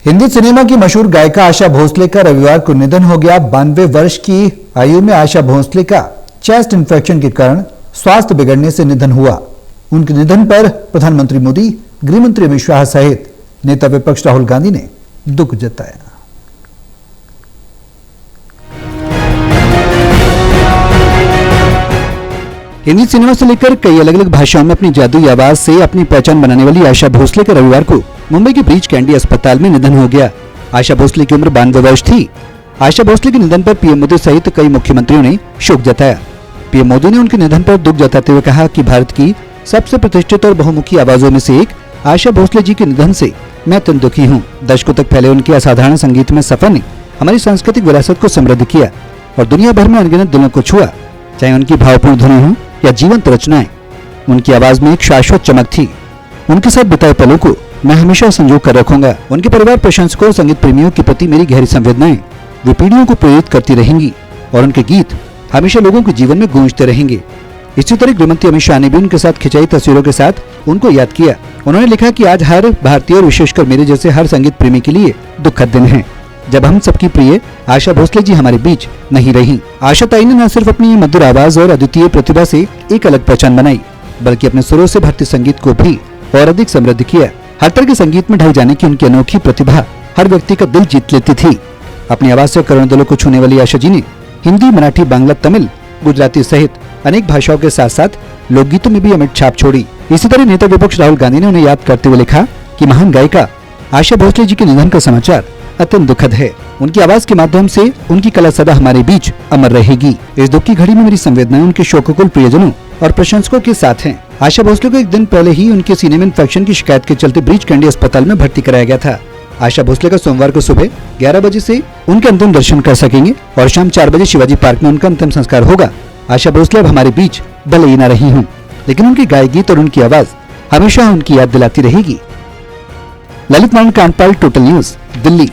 Hindi cinema की मशहूर गायिका आशा भोसले का रविवार को निधन हो गया। 92 वर्ष की आयु में आशा भोसले का चेस्ट इन्फेक्शन के कारण स्वास्थ्य बिगड़ने से निधन हुआ। उनके निधन पर प्रधानमंत्री मोदी, गृह मंत्री अमित शाह सहित नेता विपक्ष राहुल गांधी ने दुख जताया। हिंदी सिनेमा से लेकर कई अलग अलग भाषाओं में अपनी जादुई आवाज से अपनी पहचान बनाने वाली आशा भोसले का रविवार को मुंबई के ब्रीच कैंडी अस्पताल में निधन हो गया। आशा भोसले की उम्र 92 वर्ष थी। आशा भोसले के निधन पर पीएम मोदी सहित कई मुख्यमंत्रियों ने शोक जताया। पीएम मोदी ने उनके निधन पर दुख जताते हुए कहा कि भारत की सबसे प्रतिष्ठित और बहुमुखी आवाजों में से एक आशा भोसले जी के निधन से मैं अत्यंत दुखी हूँ। दशकों तक फैले उनके असाधारण संगीत में सफर ने हमारी सांस्कृतिक विरासत को समृद्ध किया और दुनिया भर में अनगिनत दिलों को छुआ। चाहे उनकी भावपूर्ण धुनें हों या जीवंत रचनाएं, उनकी आवाज में एक शाश्वत चमक थी। उनके साथ बिताए पलों को मैं हमेशा संजो कर रखूंगा। उनके परिवार, प्रशंसकों और संगीत प्रेमियों के प्रति मेरी गहरी संवेदनाएं वे पीढ़ियों को प्रेरित करती रहेंगी और उनके गीत हमेशा लोगों के जीवन में गूंजते रहेंगे। इसी तरह गृहमंत्री अमित शाह ने भी उनके साथ खिंचाई तस्वीरों के साथ उनको याद किया। उन्होंने लिखा कि आज हर भारतीय और विशेषकर मेरे जैसे हर संगीत प्रेमी के लिए दुखद दिन है, जब हम सबकी प्रिय आशा भोसले जी हमारे बीच नहीं रही। आशा ताई ने न सिर्फ अपनी मधुर आवाज और अद्वितीय प्रतिभा से एक अलग पहचान बनाई, बल्कि अपने सुरों से भारतीय संगीत को भी और अधिक समृद्ध किया। हर तरह के संगीत में ढल जाने की उनकी अनोखी प्रतिभा हर व्यक्ति का दिल जीत लेती थी। अपनी आवाज से करोड़ों दिलों को छूने वाली आशा जी ने हिंदी, मराठी, बांग्ला, तमिल, गुजराती सहित अनेक भाषाओं के साथ साथ लोकगीतों में भी अमिट छाप छोड़ी। इसी तरह नेता विपक्ष राहुल गांधी ने उन्हें याद करते हुए लिखा कि महान गायिका आशा भोसले जी के निधन का समाचार अत्यंत दुखद है। उनकी आवाज के माध्यम से उनकी कला सदा हमारे बीच अमर रहेगी। इस दुख की घड़ी में मेरी संवेदनाएं उनके शोककुल प्रियजनों और प्रशंसकों के साथ हैं। आशा भोसले को एक दिन पहले ही उनके सीने में इन्फेक्शन की शिकायत के चलते ब्रीच कैंडी अस्पताल में भर्ती कराया गया था। आशा भोसले का सोमवार को सुबह 11 बजे से उनके अंतिम दर्शन कर सकेंगे और शाम 4 बजे शिवाजी पार्क में उनका अंतिम संस्कार होगा। आशा भोसले अब हमारे बीच भले ही न रही हूँ, लेकिन उनकी गायक गीत और उनकी आवाज हमेशा उनकी याद दिलाती रहेगी। Lalit Narayan Kandpal, total news, Delhi.